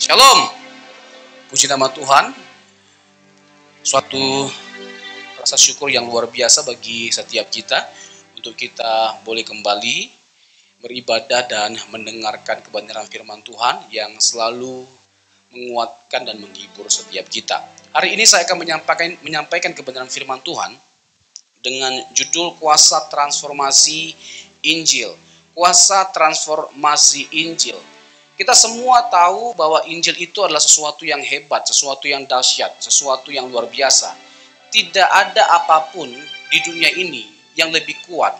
Shalom, puji nama Tuhan. Suatu rasa syukur yang luar biasa bagi setiap kita untuk kita boleh kembali beribadah dan mendengarkan kebenaran firman Tuhan yang selalu menguatkan dan menghibur setiap kita. Hari ini saya akan menyampaikan kebenaran firman Tuhan dengan judul Kuasa Transformasi Injil. Kuasa Transformasi Injil. Kita semua tahu bahwa Injil itu adalah sesuatu yang hebat, sesuatu yang dahsyat, sesuatu yang luar biasa. Tidak ada apapun di dunia ini yang lebih kuat,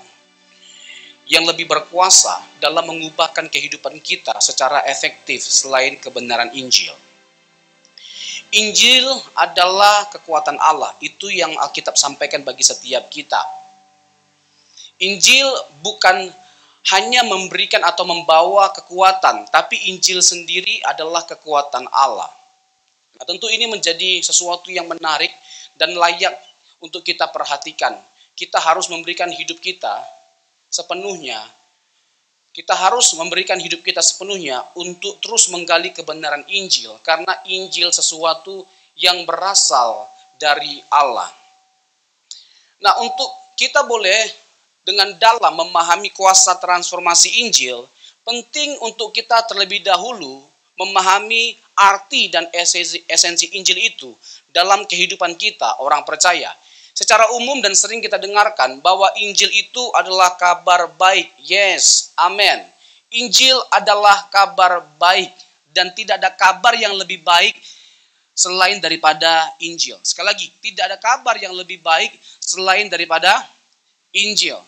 yang lebih berkuasa dalam mengubahkan kehidupan kita secara efektif selain kebenaran Injil. Injil adalah kekuatan Allah, itu yang Alkitab sampaikan bagi setiap kita. Injil bukan hanya memberikan atau membawa kekuatan, tapi Injil sendiri adalah kekuatan Allah. Nah, tentu ini menjadi sesuatu yang menarik dan layak untuk kita perhatikan. Kita harus memberikan hidup kita sepenuhnya. Kita harus memberikan hidup kita sepenuhnya untuk terus menggali kebenaran Injil, karena Injil sesuatu yang berasal dari Allah. Nah, untuk kita boleh dengan dalam memahami kuasa transformasi Injil, penting untuk kita terlebih dahulu memahami arti dan esensi Injil itu dalam kehidupan kita, orang percaya. Secara umum dan sering kita dengarkan bahwa Injil itu adalah kabar baik. Yes, amen. Injil adalah kabar baik dan tidak ada kabar yang lebih baik selain daripada Injil. Sekali lagi, tidak ada kabar yang lebih baik selain daripada Injil.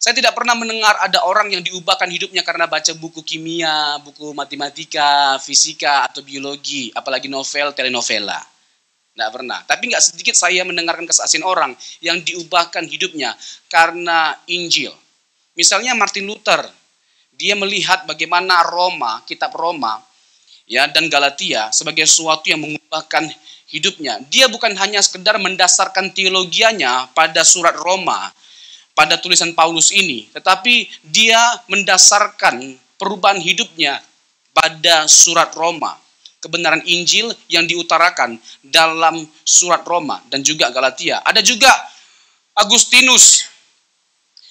Saya tidak pernah mendengar ada orang yang diubahkan hidupnya karena baca buku kimia, buku matematika, fisika, atau biologi, apalagi novel, telenovela. Tidak pernah. Tapi nggak sedikit saya mendengarkan kesaksian orang yang diubahkan hidupnya karena Injil. Misalnya Martin Luther, dia melihat bagaimana Roma, kitab Roma, ya, dan Galatia sebagai sesuatu yang mengubahkan hidupnya. Dia bukan hanya sekedar mendasarkan teologianya pada surat Roma, pada tulisan Paulus ini, tetapi dia mendasarkan perubahan hidupnya pada surat Roma. Kebenaran Injil yang diutarakan dalam surat Roma dan juga Galatia. Ada juga Agustinus.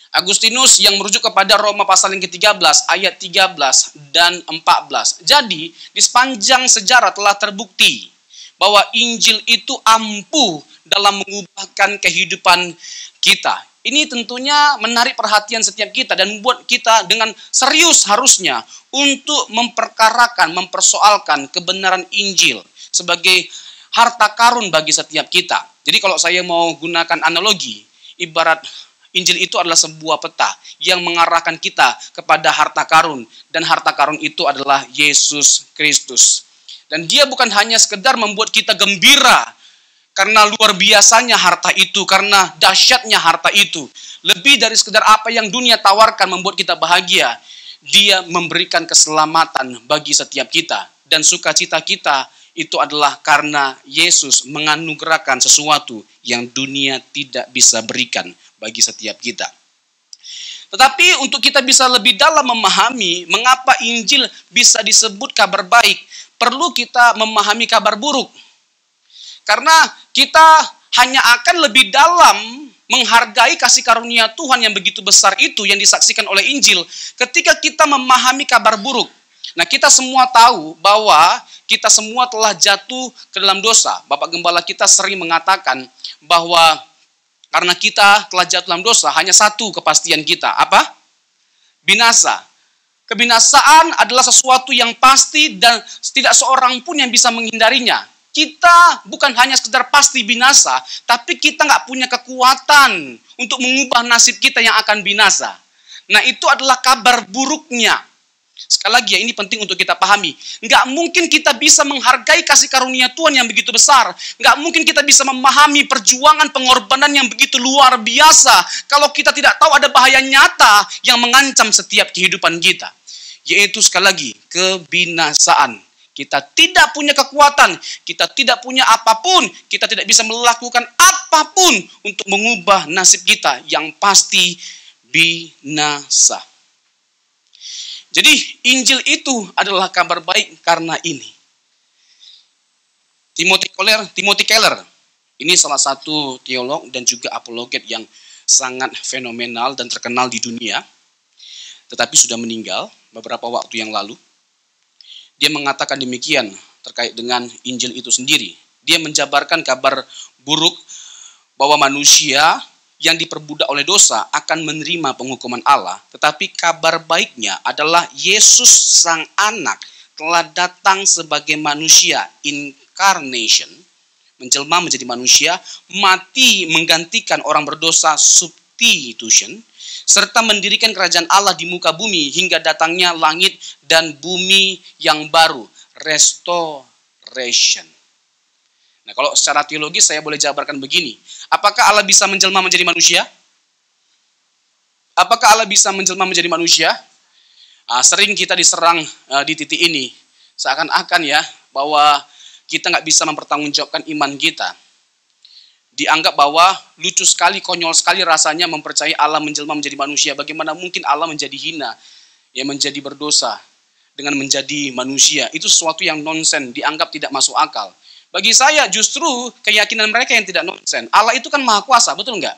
Agustinus yang merujuk kepada Roma pasal yang ke-13, ayat 13 dan 14. Jadi, di sepanjang sejarah telah terbukti bahwa Injil itu ampuh dalam mengubahkan kehidupan kita. Ini tentunya menarik perhatian setiap kita dan membuat kita dengan serius harusnya untuk memperkarakan, mempersoalkan kebenaran Injil sebagai harta karun bagi setiap kita. Jadi kalau saya mau gunakan analogi, ibarat Injil itu adalah sebuah peta yang mengarahkan kita kepada harta karun. Dan harta karun itu adalah Yesus Kristus. Dan dia bukan hanya sekedar membuat kita gembira karena luar biasanya harta itu, karena dahsyatnya harta itu. Lebih dari sekedar apa yang dunia tawarkan membuat kita bahagia. Dia memberikan keselamatan bagi setiap kita. Dan sukacita kita itu adalah karena Yesus menganugerahkan sesuatu yang dunia tidak bisa berikan bagi setiap kita. Tetapi untuk kita bisa lebih dalam memahami mengapa Injil bisa disebut kabar baik, perlu kita memahami kabar buruk. Karena kita hanya akan lebih dalam menghargai kasih karunia Tuhan yang begitu besar itu yang disaksikan oleh Injil ketika kita memahami kabar buruk. Nah, kita semua tahu bahwa kita semua telah jatuh ke dalam dosa. Bapak Gembala kita sering mengatakan bahwa karena kita telah jatuh dalam dosa, hanya satu kepastian kita. Apa? Binasa. Kebinasaan adalah sesuatu yang pasti dan tidak seorang pun yang bisa menghindarinya. Kita bukan hanya sekedar pasti binasa, tapi kita nggak punya kekuatan untuk mengubah nasib kita yang akan binasa. Nah, itu adalah kabar buruknya. Sekali lagi ya, ini penting untuk kita pahami. Nggak mungkin kita bisa menghargai kasih karunia Tuhan yang begitu besar. Nggak mungkin kita bisa memahami perjuangan pengorbanan yang begitu luar biasa kalau kita tidak tahu ada bahaya nyata yang mengancam setiap kehidupan kita. Yaitu sekali lagi, kebinasaan. Kita tidak punya kekuatan, kita tidak punya apapun, kita tidak bisa melakukan apapun untuk mengubah nasib kita yang pasti binasa. Jadi Injil itu adalah kabar baik karena ini. Timothy Keller, ini salah satu teolog dan juga apologet yang sangat fenomenal dan terkenal di dunia, tetapi sudah meninggal beberapa waktu yang lalu. Dia mengatakan demikian terkait dengan Injil itu sendiri. Dia menjabarkan kabar buruk bahwa manusia yang diperbudak oleh dosa akan menerima penghukuman Allah. Tetapi kabar baiknya adalah Yesus sang anak telah datang sebagai manusia, incarnation, menjelma menjadi manusia, mati menggantikan orang berdosa, substitution, serta mendirikan kerajaan Allah di muka bumi hingga datangnya langit dan bumi yang baru, restoration. Nah, kalau secara teologis saya boleh jabarkan begini. Apakah Allah bisa menjelma menjadi manusia? Apakah Allah bisa menjelma menjadi manusia? Sering kita diserang di titik ini. Seakan-akan ya, bahwa kita nggak bisa mempertanggungjawabkan iman kita. Dianggap bahwa lucu sekali, konyol sekali rasanya mempercayai Allah menjelma menjadi manusia. Bagaimana mungkin Allah menjadi hina, ya menjadi berdosa dengan menjadi manusia. Itu sesuatu yang nonsen, dianggap tidak masuk akal. Bagi saya justru keyakinan mereka yang tidak nonsen. Allah itu kan maha kuasa, betul nggak?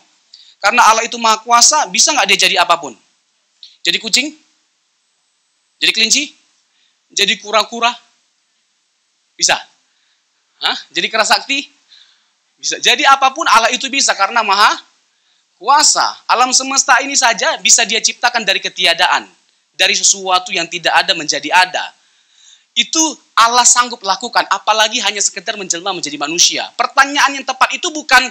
Karena Allah itu maha kuasa, bisa nggak dia jadi apapun? Jadi kucing? Jadi kelinci? Jadi kura-kura? Bisa? Jadi kera sakti? Bisa. Jadi apapun Allah itu bisa karena maha kuasa. Alam semesta ini saja bisa dia ciptakan dari ketiadaan. Dari sesuatu yang tidak ada menjadi ada. Itu Allah sanggup lakukan, apalagi hanya sekedar menjelma menjadi manusia. Pertanyaan yang tepat itu bukan,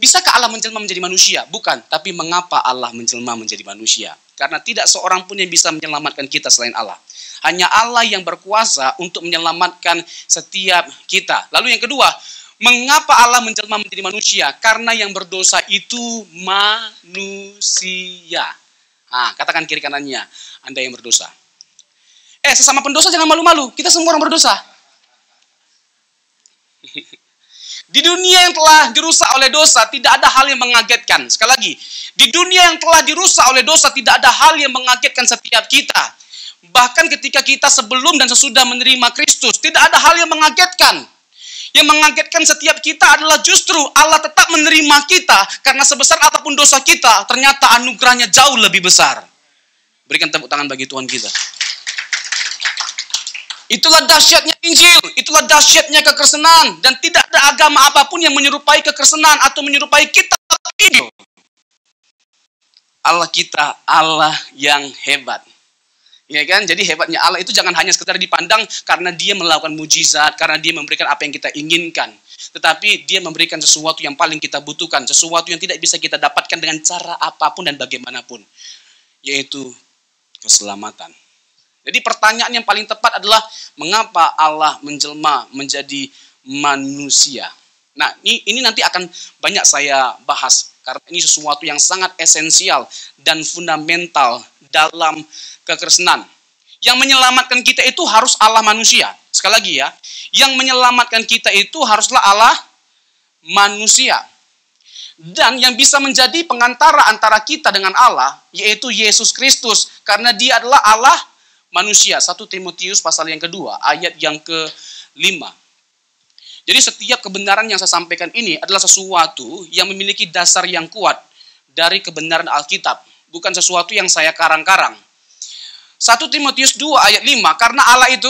bisakah Allah menjelma menjadi manusia? Bukan, tapi mengapa Allah menjelma menjadi manusia? Karena tidak seorang pun yang bisa menyelamatkan kita selain Allah. Hanya Allah yang berkuasa untuk menyelamatkan setiap kita. Lalu yang kedua, mengapa Allah menjelma menjadi manusia? Karena yang berdosa itu manusia. Katakan kiri kanannya, Anda yang berdosa. Sesama pendosa jangan malu-malu. Kita semua orang berdosa. Di dunia yang telah dirusak oleh dosa, tidak ada hal yang mengagetkan. Sekali lagi, di dunia yang telah dirusak oleh dosa, tidak ada hal yang mengagetkan setiap kita. Bahkan ketika kita sebelum dan sesudah menerima Kristus, tidak ada hal yang mengagetkan. Yang mengagetkan setiap kita adalah justru Allah tetap menerima kita, karena sebesar apapun dosa kita, ternyata anugerahnya jauh lebih besar. Berikan tepuk tangan bagi Tuhan kita. Itulah dahsyatnya Injil, itulah dahsyatnya kekristenan, dan tidak ada agama apapun yang menyerupai kekristenan atau menyerupai kitab ini. Allah kita, Allah yang hebat. Ya kan? Jadi hebatnya Allah itu jangan hanya sekedar dipandang karena dia melakukan mujizat, karena dia memberikan apa yang kita inginkan. Tetapi dia memberikan sesuatu yang paling kita butuhkan, sesuatu yang tidak bisa kita dapatkan dengan cara apapun dan bagaimanapun. Yaitu keselamatan. Jadi pertanyaan yang paling tepat adalah mengapa Allah menjelma menjadi manusia. Nah, ini nanti akan banyak saya bahas karena ini sesuatu yang sangat esensial dan fundamental dalam kekristenan. Yang menyelamatkan kita itu harus Allah manusia. Sekali lagi ya, yang menyelamatkan kita itu haruslah Allah manusia. Dan yang bisa menjadi pengantara antara kita dengan Allah yaitu Yesus Kristus, karena dia adalah Allah manusia. 1 Timotius pasal yang kedua, ayat yang ke-5. Jadi setiap kebenaran yang saya sampaikan ini adalah sesuatu yang memiliki dasar yang kuat dari kebenaran Alkitab. Bukan sesuatu yang saya karang-karang. 1 Timotius 2 ayat 5, karena Allah itu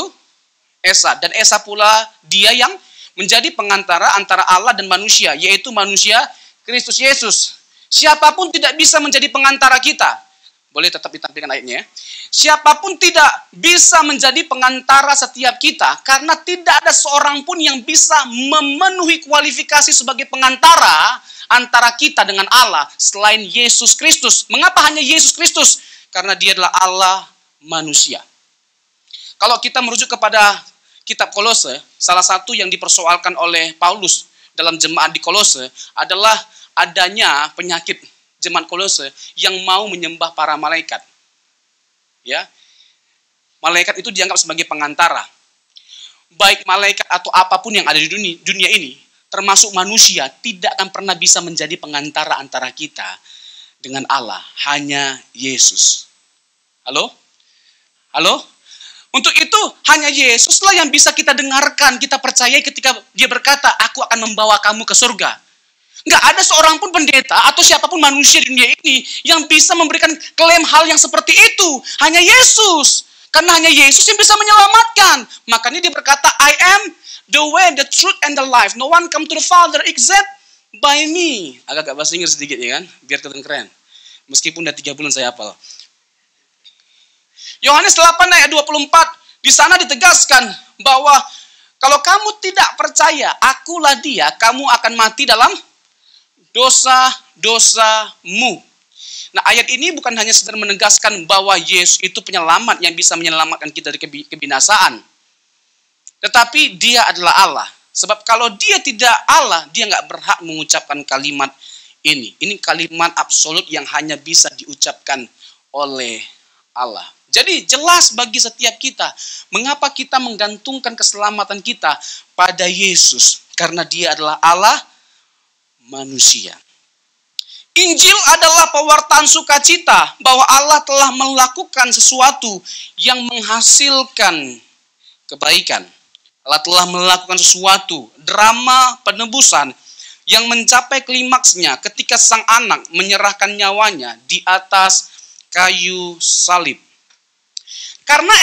Esa, dan Esa pula dia yang menjadi pengantara antara Allah dan manusia, yaitu manusia Kristus Yesus. Siapapun tidak bisa menjadi pengantara kita. Boleh tetap ditampilkan ayatnya ya. Siapapun tidak bisa menjadi pengantara setiap kita, karena tidak ada seorang pun yang bisa memenuhi kualifikasi sebagai pengantara antara kita dengan Allah selain Yesus Kristus. Mengapa hanya Yesus Kristus? Karena dia adalah Allah manusia. Kalau kita merujuk kepada kitab Kolose, salah satu yang dipersoalkan oleh Paulus dalam jemaat di Kolose adalah adanya penyakit jemaat Kolose yang mau menyembah para malaikat. Ya. Malaikat itu dianggap sebagai pengantara. Baik malaikat atau apapun yang ada di dunia ini, termasuk manusia, tidak akan pernah bisa menjadi pengantara antara kita dengan Allah. Hanya Yesus. Halo? Halo? Untuk itu hanya Yesuslah yang bisa kita dengarkan, kita percayai ketika dia berkata, aku akan membawa kamu ke surga. Nggak ada seorang pun pendeta atau siapapun manusia di dunia ini yang bisa memberikan klaim hal yang seperti itu. Hanya Yesus. Karena hanya Yesus yang bisa menyelamatkan. Makanya dia berkata, I am the way, the truth, and the life. No one come to the Father except by me. Agak bahasa Inggris sedikit ya kan, biar kelihatan keren. Meskipun udah 3 bulan saya hafal. Yohanes 8 ayat 24, di sana ditegaskan bahwa kalau kamu tidak percaya, akulah dia, kamu akan mati dalam dosa-dosamu. Nah, ayat ini bukan hanya sekedar menegaskan bahwa Yesus itu penyelamat yang bisa menyelamatkan kita dari kebinasaan. Tetapi dia adalah Allah. Sebab kalau dia tidak Allah, dia nggak berhak mengucapkan kalimat ini. Ini kalimat absolut yang hanya bisa diucapkan oleh Allah. Jadi jelas bagi setiap kita, mengapa kita menggantungkan keselamatan kita pada Yesus. Karena dia adalah Allah manusia. Injil adalah pewartaan sukacita bahwa Allah telah melakukan sesuatu yang menghasilkan kebaikan. Allah telah melakukan sesuatu, drama penebusan yang mencapai klimaksnya ketika sang anak menyerahkan nyawanya di atas kayu salib. Karena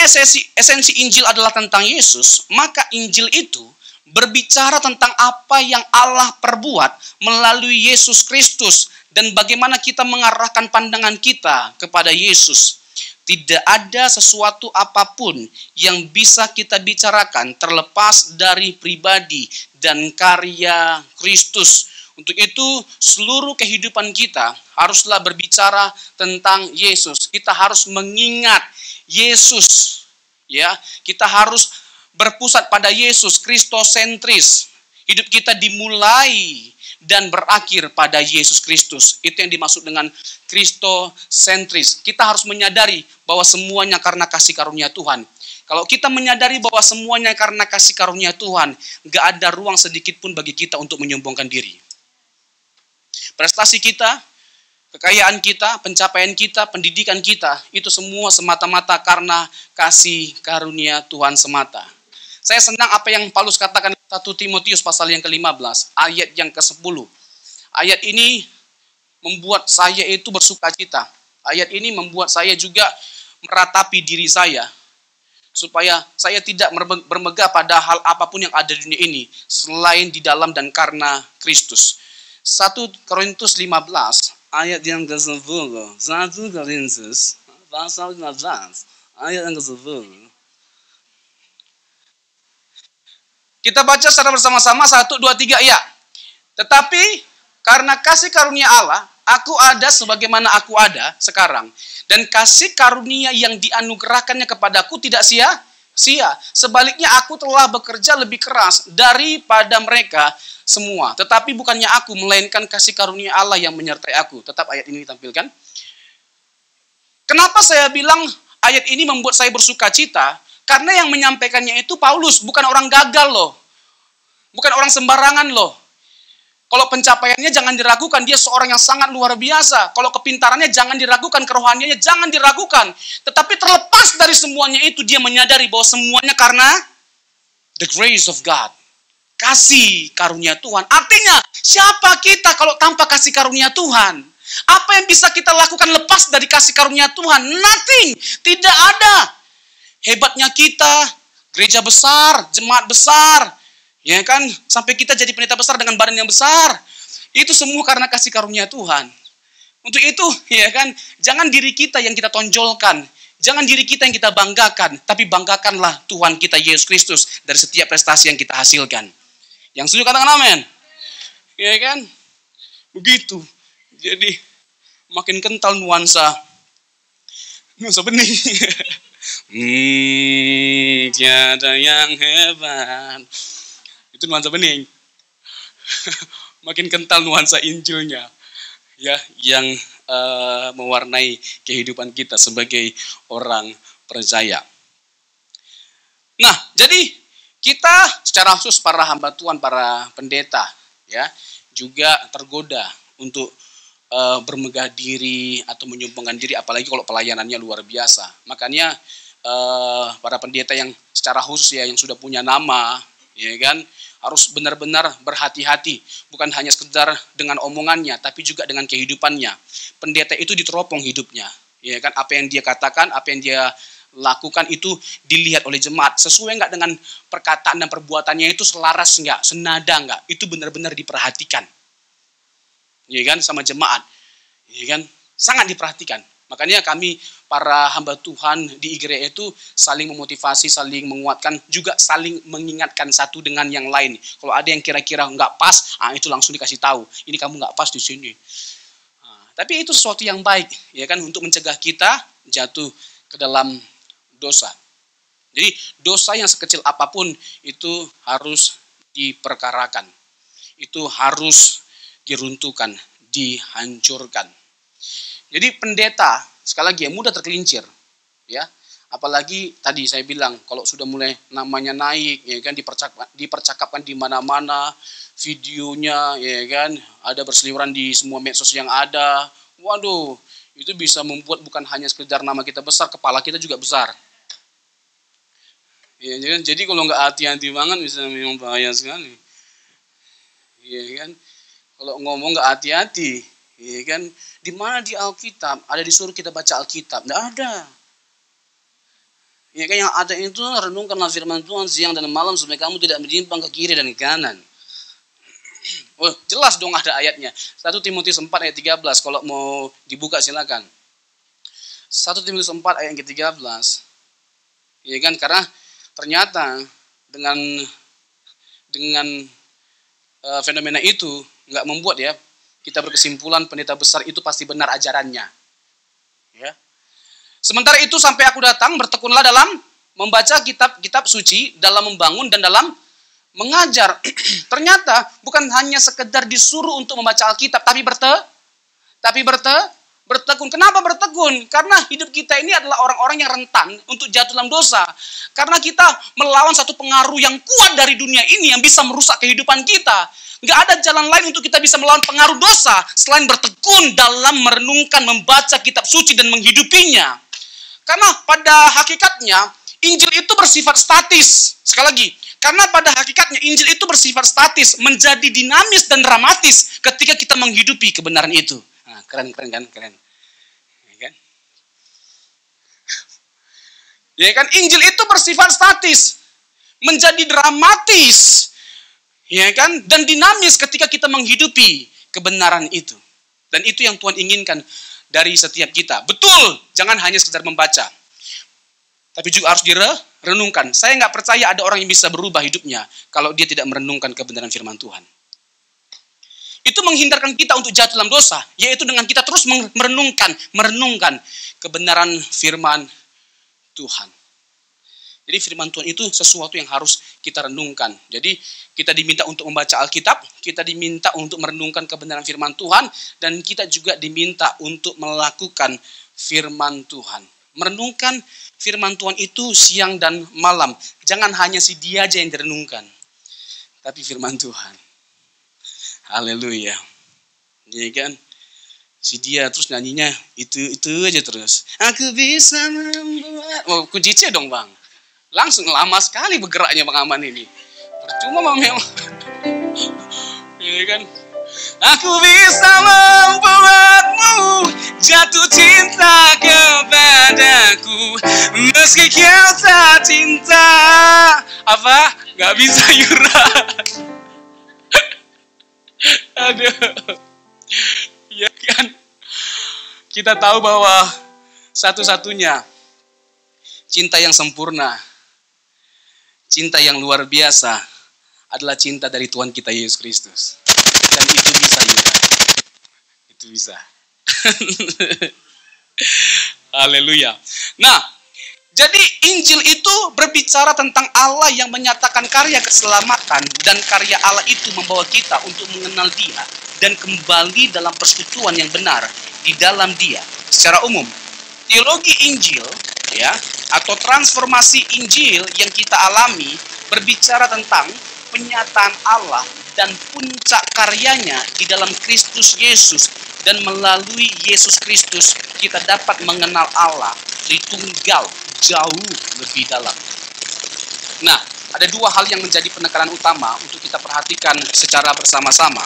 esensi Injil adalah tentang Yesus, maka Injil itu berbicara tentang apa yang Allah perbuat melalui Yesus Kristus dan bagaimana kita mengarahkan pandangan kita kepada Yesus. Tidak ada sesuatu apapun yang bisa kita bicarakan terlepas dari pribadi dan karya Kristus. Untuk itu, seluruh kehidupan kita haruslah berbicara tentang Yesus. Kita harus mengingat Yesus. Ya, kita harus berpusat pada Yesus, kristosentris. Hidup kita dimulai dan berakhir pada Yesus Kristus. Itu yang dimaksud dengan kristosentris. Kita harus menyadari bahwa semuanya karena kasih karunia Tuhan. Kalau kita menyadari bahwa semuanya karena kasih karunia Tuhan, nggak ada ruang sedikit pun bagi kita untuk menyombongkan diri. Prestasi kita, kekayaan kita, pencapaian kita, pendidikan kita, itu semua semata-mata karena kasih karunia Tuhan semata. Saya senang apa yang Paulus katakan 1 Timotius pasal yang ke-15, ayat yang ke-10. Ayat ini membuat saya itu bersuka cita. Ayat ini membuat saya juga meratapi diri saya. Supaya saya tidak bermegah pada hal apapun yang ada di dunia ini, selain di dalam dan karena Kristus. 1 Korintus 15, ayat yang ke-10. 1 Korintus pasal 15, ayat yang ke-10. Kita baca secara bersama-sama 1, 2, 3 ya. Tetapi karena kasih karunia Allah, aku ada sebagaimana aku ada sekarang. Dan kasih karunia yang dianugerahkannya kepadaku tidak sia-sia. Sebaliknya aku telah bekerja lebih keras daripada mereka semua. Tetapi bukannya aku, melainkan kasih karunia Allah yang menyertai aku. Tetap ayat ini ditampilkan. Kenapa saya bilang ayat ini membuat saya bersuka cita? Karena yang menyampaikannya itu Paulus, bukan orang gagal loh. Bukan orang sembarangan loh. Kalau pencapaiannya jangan diragukan, dia seorang yang sangat luar biasa. Kalau kepintarannya jangan diragukan, kerohaniannya jangan diragukan. Tetapi terlepas dari semuanya itu, dia menyadari bahwa semuanya karena the grace of God. Kasih karunia Tuhan. Artinya, siapa kita kalau tanpa kasih karunia Tuhan? Apa yang bisa kita lakukan lepas dari kasih karunia Tuhan? Nothing. Tidak ada. Hebatnya kita, gereja besar, jemaat besar, ya kan, sampai kita jadi pendeta besar dengan badan yang besar, itu semua karena kasih karunia Tuhan. Untuk itu, ya kan, jangan diri kita yang kita tonjolkan, jangan diri kita yang kita banggakan, tapi banggakanlah Tuhan kita Yesus Kristus dari setiap prestasi yang kita hasilkan. Yang setuju katakan amin. Ya kan, begitu. Jadi makin kental nuansa bening. Tiada yang hebat. Itu nuansa bening. Makin kental nuansa Injilnya, ya, yang mewarnai kehidupan kita sebagai orang percaya. Nah, jadi kita secara khusus para hamba Tuhan, para pendeta, ya, juga tergoda untuk bermegah diri atau menyombongkan diri, apalagi kalau pelayanannya luar biasa. Makanya para pendeta yang secara khusus ya, yang sudah punya nama, ya kan, harus benar-benar berhati-hati, bukan hanya sekedar dengan omongannya, tapi juga dengan kehidupannya. Pendeta itu diteropong hidupnya, ya kan, apa yang dia katakan, apa yang dia lakukan itu dilihat oleh jemaat, sesuai nggak dengan perkataan dan perbuatannya, itu selaras nggak, senada nggak, itu benar-benar diperhatikan, ya kan, sama jemaat, ya kan, sangat diperhatikan. Makanya kami para hamba Tuhan di IGRE itu saling memotivasi, saling menguatkan, juga saling mengingatkan satu dengan yang lain. Kalau ada yang kira-kira nggak pas, itu langsung dikasih tahu, ini kamu nggak pas di sini. Tapi itu sesuatu yang baik, ya kan, untuk mencegah kita jatuh ke dalam dosa. Jadi dosa yang sekecil apapun itu harus diperkarakan, itu harus diruntuhkan, dihancurkan. Jadi pendeta, sekali lagi ya, mudah tergelincir, ya. Apalagi tadi saya bilang, kalau sudah mulai namanya naik, ya kan, dipercakapkan di mana-mana, videonya, ya kan, ada berseliweran di semua medsos yang ada. Waduh, itu bisa membuat bukan hanya sekedar nama kita besar, kepala kita juga besar. Ya, jadi kalau nggak hati-hati banget bisa memang bahaya sekali. Ya kan, kalau ngomong nggak hati-hati, ya kan, di mana di Alkitab ada disuruh kita baca Alkitab? Nggak ada. Ya kan, yang ada itu renungkanlah firman Tuhan siang dan malam supaya kamu tidak menyimpang ke kiri dan ke kanan. Oh, jelas dong ada ayatnya. 1 Timotius 4 ayat 13, kalau mau dibuka silakan. 1 Timotius 4 ayat 13. Ya kan, karena ternyata dengan fenomena itu nggak membuat ya kita berkesimpulan pendeta besar itu pasti benar ajarannya. Ya. Sementara itu sampai aku datang, bertekunlah dalam membaca kitab-kitab suci, dalam membangun dan dalam mengajar. Ternyata bukan hanya sekedar disuruh untuk membaca Alkitab, tapi bertekun. Kenapa bertekun? Karena hidup kita ini adalah orang-orang yang rentan untuk jatuh dalam dosa. Karena kita melawan satu pengaruh yang kuat dari dunia ini yang bisa merusak kehidupan kita. Nggak ada jalan lain untuk kita bisa melawan pengaruh dosa selain bertekun dalam merenungkan, membaca kitab suci dan menghidupinya. Karena pada hakikatnya Injil itu bersifat statis. Sekali lagi, karena pada hakikatnya Injil itu bersifat statis, menjadi dinamis dan dramatis ketika kita menghidupi kebenaran itu. Nah, keren kan? Ya kan? Ya kan, Injil itu bersifat statis, menjadi dramatis, ya kan, dan dinamis ketika kita menghidupi kebenaran itu. Dan itu yang Tuhan inginkan dari setiap kita. Betul, jangan hanya sekedar membaca, tapi juga harus direnungkan. Saya nggak percaya ada orang yang bisa berubah hidupnya kalau dia tidak merenungkan kebenaran firman Tuhan. Itu menghindarkan kita untuk jatuh dalam dosa, yaitu dengan kita terus merenungkan kebenaran firman Tuhan. Jadi firman Tuhan itu sesuatu yang harus kita renungkan. Jadi kita diminta untuk membaca Alkitab, kita diminta untuk merenungkan kebenaran firman Tuhan, dan kita juga diminta untuk melakukan firman Tuhan. Merenungkan firman Tuhan itu siang dan malam. Jangan hanya si dia aja yang direnungkan, tapi firman Tuhan. Haleluya. Ya kan? Si dia terus nyanyinya itu aja terus. Aku bisa membuat. Oh, kunci C dong, Bang. Langsung lama sekali bergeraknya Bang Aman ini. Percuma memang. Ya kan? Aku bisa membuatmu jatuh cinta kepadaku meski kau tak cinta. Apa? Gak bisa Yura. Aduh. Ya kan? Kita tahu bahwa satu-satunya cinta yang sempurna, cinta yang luar biasa adalah cinta dari Tuhan kita Yesus Kristus. Dan itu bisa Yuda. Itu bisa. Haleluya. Nah, jadi Injil itu berbicara tentang Allah yang menyatakan karya keselamatan, dan karya Allah itu membawa kita untuk mengenal Dia dan kembali dalam persekutuan yang benar di dalam Dia. Secara umum, teologi Injil ya, atau transformasi Injil yang kita alami berbicara tentang penyataan Allah dan puncak karyanya di dalam Kristus Yesus, dan melalui Yesus Kristus kita dapat mengenal Allah Tritunggal, jauh lebih dalam. Nah, ada dua hal yang menjadi penekanan utama untuk kita perhatikan secara bersama-sama.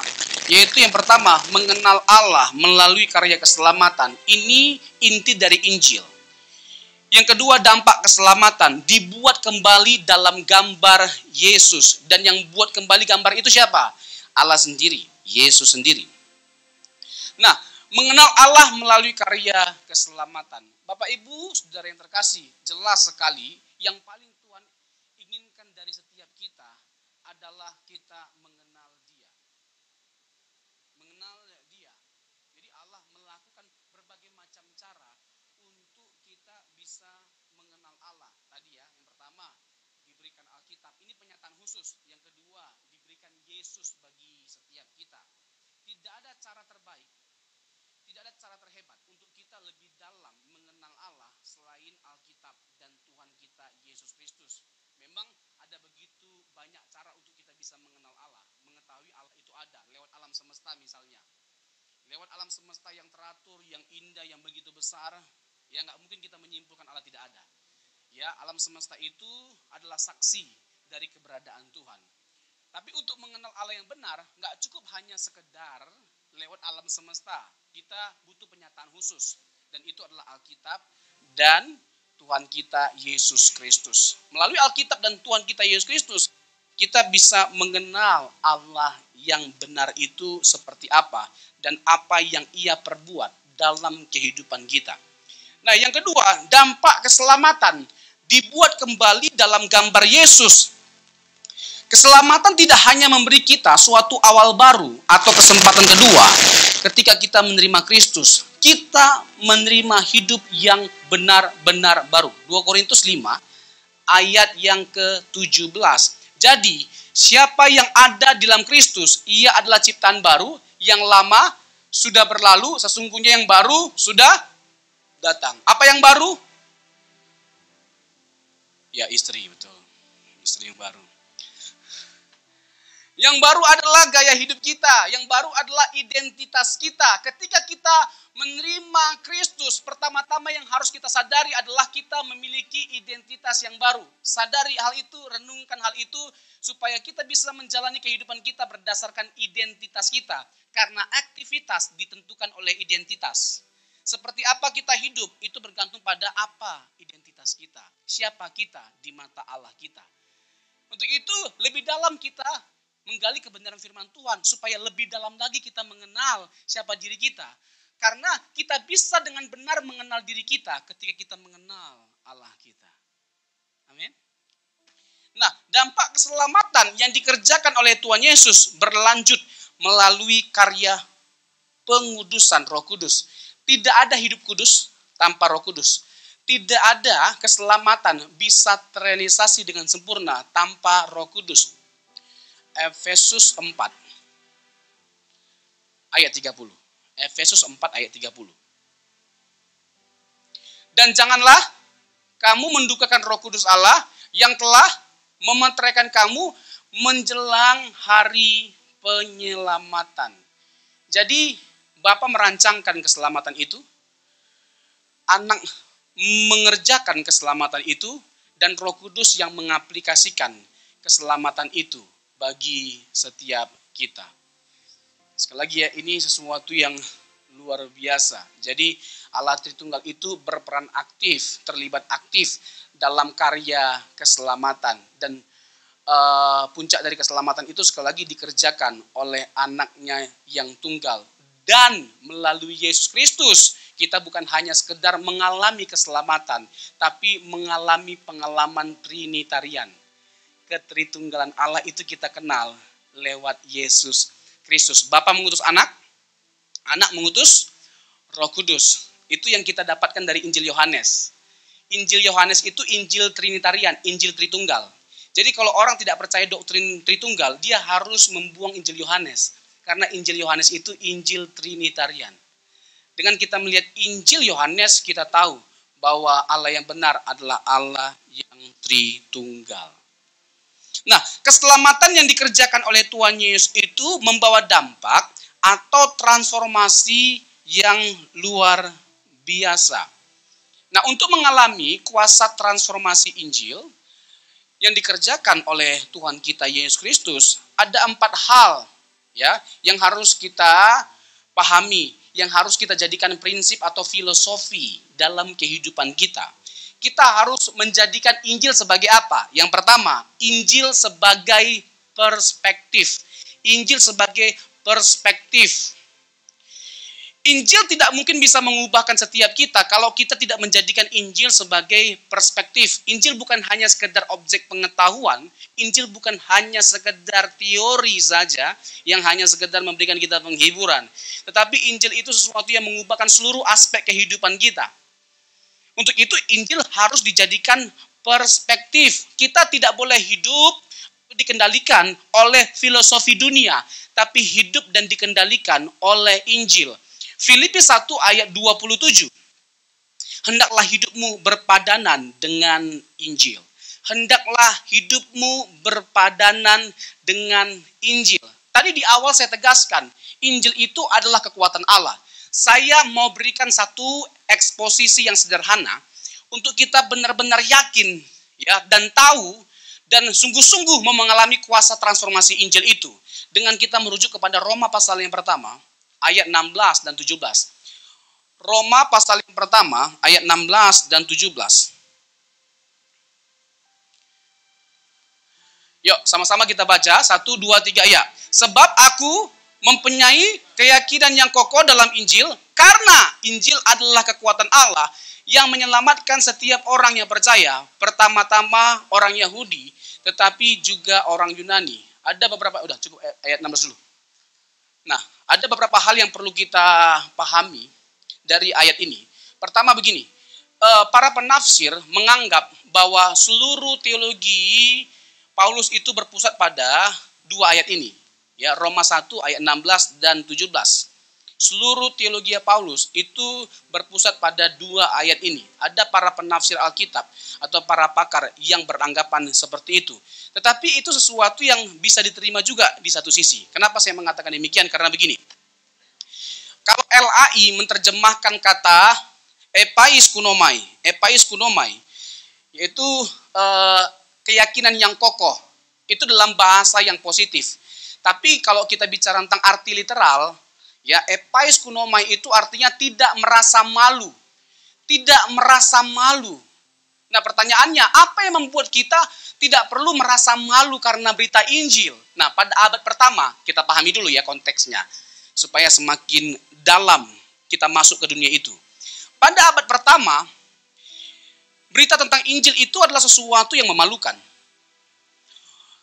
Yaitu yang pertama, mengenal Allah melalui karya keselamatan. Ini inti dari Injil. Yang kedua, dampak keselamatan dibuat kembali dalam gambar Yesus. Dan yang buat kembali gambar itu siapa? Allah sendiri, Yesus sendiri. Nah, mengenal Allah melalui karya keselamatan. Bapak Ibu, saudara yang terkasih, jelas sekali yang paling Tuhan inginkan dari setiap kita adalah kita mengenal Dia. Mengenal Dia. Jadi Allah melakukan berbagai macam cara untuk kita bisa mengenal Allah. Tadi ya, yang pertama diberikan Alkitab. Ini penyataan khusus. Yang kedua, diberikan Yesus bagi setiap kita. Tidak ada cara terbaik, tidak ada cara terhebat untuk kita lebih dalam mengenal Allah selain Alkitab dan Tuhan kita Yesus Kristus. Memang ada begitu banyak cara untuk kita bisa mengenal Allah. Mengetahui Allah itu ada lewat alam semesta misalnya. Lewat alam semesta yang teratur, yang indah, yang begitu besar. Ya nggak mungkin kita menyimpulkan Allah tidak ada. Ya, alam semesta itu adalah saksi dari keberadaan Tuhan. Tapi untuk mengenal Allah yang benar, nggak cukup hanya sekedar lewat alam semesta. Kita butuh penyataan khusus. Dan itu adalah Alkitab dan Tuhan kita Yesus Kristus. Melalui Alkitab dan Tuhan kita Yesus Kristus, kita bisa mengenal Allah yang benar itu seperti apa. Dan apa yang Ia perbuat dalam kehidupan kita. Nah, yang kedua, dampak keselamatan dibuat kembali dalam gambar Yesus. Keselamatan tidak hanya memberi kita suatu awal baru atau kesempatan kedua ketika kita menerima Kristus. Kita menerima hidup yang benar-benar baru. 2 Korintus 5 ayat yang ke-17. Jadi, siapa yang ada di dalam Kristus, ia adalah ciptaan baru, yang lama sudah berlalu, sesungguhnya yang baru sudah datang. Apa yang baru? Ya, istri, betul. Istri yang baru. Yang baru adalah gaya hidup kita. Yang baru adalah identitas kita. Ketika kita menerima Kristus, pertama-tama yang harus kita sadari adalah kita memiliki identitas yang baru. Sadari hal itu, renungkan hal itu, supaya kita bisa menjalani kehidupan kita berdasarkan identitas kita. Karena aktivitas ditentukan oleh identitas. Seperti apa kita hidup, itu bergantung pada apa identitas kita. Siapa kita di mata Allah kita. Untuk itu, lebih dalam kita menggali kebenaran firman Tuhan supaya lebih dalam lagi kita mengenal siapa diri kita. Karena kita bisa dengan benar mengenal diri kita ketika kita mengenal Allah kita. Amin. Nah, dampak keselamatan yang dikerjakan oleh Tuhan Yesus berlanjut melalui karya pengudusan Roh Kudus. Tidak ada hidup kudus tanpa Roh Kudus. Tidak ada keselamatan bisa terrealisasi dengan sempurna tanpa Roh Kudus. Efesus 4 ayat 30. Efesus 4 ayat 30. Dan janganlah kamu mendukakan Roh Kudus Allah yang telah memeteraikan kamu menjelang hari penyelamatan. Jadi Bapa merancangkan keselamatan itu, Anak mengerjakan keselamatan itu, dan Roh Kudus yang mengaplikasikan keselamatan itu bagi setiap kita. Sekali lagi ya, ini sesuatu yang luar biasa. Jadi Allah Tritunggal itu berperan aktif, terlibat aktif dalam karya keselamatan. Dan puncak dari keselamatan itu sekali lagi dikerjakan oleh Anaknya yang tunggal. Dan melalui Yesus Kristus, kita bukan hanya sekedar mengalami keselamatan, tapi mengalami pengalaman Trinitarian. Ketritunggalan Allah itu kita kenal lewat Yesus Kristus. Bapa mengutus Anak, Anak mengutus Roh Kudus. Itu yang kita dapatkan dari Injil Yohanes. Injil Yohanes itu Injil Trinitarian, Injil Tritunggal. Jadi kalau orang tidak percaya doktrin Tritunggal, dia harus membuang Injil Yohanes. Karena Injil Yohanes itu Injil Trinitarian. Dengan kita melihat Injil Yohanes, kita tahu bahwa Allah yang benar adalah Allah yang Tritunggal. Nah, keselamatan yang dikerjakan oleh Tuhan Yesus itu membawa dampak atau transformasi yang luar biasa. Nah, untuk mengalami kuasa transformasi Injil yang dikerjakan oleh Tuhan kita Yesus Kristus, ada 4 hal ya yang harus kita pahami, yang harus kita jadikan prinsip atau filosofi dalam kehidupan kita. Kita harus menjadikan Injil sebagai apa? Yang pertama, Injil sebagai perspektif. Injil sebagai perspektif. Injil tidak mungkin bisa mengubahkan setiap kita kalau kita tidak menjadikan Injil sebagai perspektif. Injil bukan hanya sekedar objek pengetahuan. Injil bukan hanya sekedar teori saja yang hanya sekedar memberikan kita penghiburan. Tetapi Injil itu sesuatu yang mengubahkan seluruh aspek kehidupan kita. Untuk itu Injil harus dijadikan perspektif. Kita tidak boleh hidup dikendalikan oleh filosofi dunia, tapi hidup dan dikendalikan oleh Injil. Filipi 1 ayat 27. Hendaklah hidupmu berpadanan dengan Injil. Hendaklah hidupmu berpadanan dengan Injil. Tadi di awal saya tegaskan, Injil itu adalah kekuatan Allah. Saya mau berikan satu eksposisi yang sederhana untuk kita benar-benar yakin ya dan tahu dan sungguh-sungguh mau mengalami kuasa transformasi Injil itu. Dengan kita merujuk kepada Roma pasal yang pertama, ayat 16 dan 17. Roma pasal yang pertama, ayat 16 dan 17. Yuk, sama-sama kita baca. 1, 2, 3, ya. Sebab aku mempunyai keyakinan yang kokoh dalam Injil, karena Injil adalah kekuatan Allah yang menyelamatkan setiap orang yang percaya. Pertama-tama orang Yahudi, tetapi juga orang Yunani. Ada beberapa, udah cukup ayat 16 dulu. Nah, ada beberapa hal yang perlu kita pahami dari ayat ini. Pertama begini, para penafsir menganggap bahwa seluruh teologi Paulus itu berpusat pada 2 ayat ini. Ya, Roma 1 ayat 16 dan 17. Seluruh teologi Paulus itu berpusat pada 2 ayat ini. Ada para penafsir Alkitab atau para pakar yang beranggapan seperti itu. Tetapi itu sesuatu yang bisa diterima juga di satu sisi. Kenapa saya mengatakan demikian? Karena begini. Kalau LAI menerjemahkan kata epais kunomai, yaitu keyakinan yang kokoh. Itu dalam bahasa yang positif. Tapi kalau kita bicara tentang arti literal, ya, epais kunomai itu artinya tidak merasa malu. Tidak merasa malu. Nah, pertanyaannya, apa yang membuat kita tidak perlu merasa malu karena berita Injil? Nah, pada abad pertama, kita pahami dulu ya konteksnya, supaya semakin dalam kita masuk ke dunia itu. Pada abad pertama, berita tentang Injil itu adalah sesuatu yang memalukan.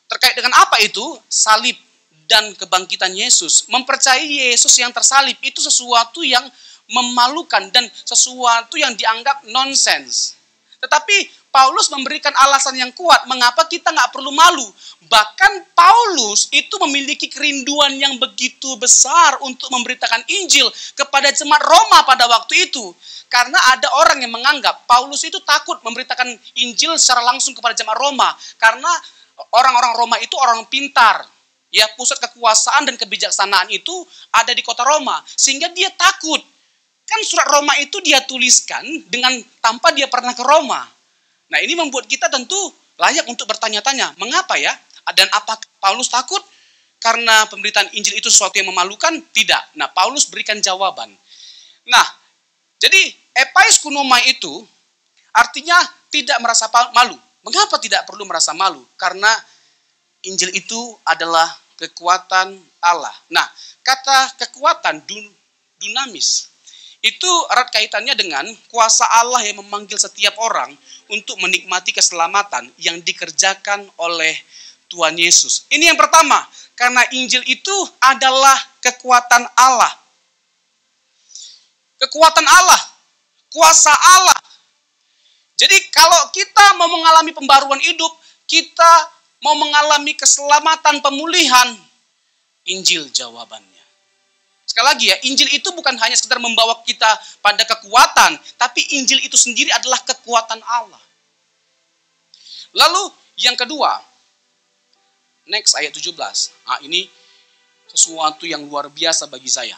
Terkait dengan apa itu? Salib dan kebangkitan Yesus. Mempercayai Yesus yang tersalib itu sesuatu yang memalukan dan sesuatu yang dianggap nonsens. Tetapi Paulus memberikan alasan yang kuat mengapa kita nggak perlu malu. Bahkan Paulus itu memiliki kerinduan yang begitu besar untuk memberitakan Injil kepada jemaat Roma pada waktu itu. Karena ada orang yang menganggap Paulus itu takut memberitakan Injil secara langsung kepada jemaat Roma. Karena orang-orang Roma itu orang pintar. Ya, pusat kekuasaan dan kebijaksanaan itu ada di kota Roma. Sehingga dia takut. Kan surat Roma itu dia tuliskan dengan tanpa dia pernah ke Roma. Nah, ini membuat kita tentu layak untuk bertanya-tanya, mengapa ya? Dan apa Paulus takut? Karena pemberitaan Injil itu sesuatu yang memalukan? Tidak. Nah, Paulus berikan jawaban. Nah, jadi epais kunomai itu artinya tidak merasa malu. Mengapa tidak perlu merasa malu? Karena Injil itu adalah kekuatan Allah. Nah, kata kekuatan dunamis itu erat kaitannya dengan kuasa Allah yang memanggil setiap orang untuk menikmati keselamatan yang dikerjakan oleh Tuhan Yesus. Ini yang pertama, karena Injil itu adalah kekuatan Allah. Kekuatan Allah, kuasa Allah. Jadi kalau kita mau mengalami pembaruan hidup, kita mau mengalami keselamatan, pemulihan, Injil jawabannya. Sekali lagi ya, Injil itu bukan hanya sekedar membawa kita pada kekuatan, tapi Injil itu sendiri adalah kekuatan Allah. Lalu yang kedua, next ayat 17. Nah, ini sesuatu yang luar biasa bagi saya.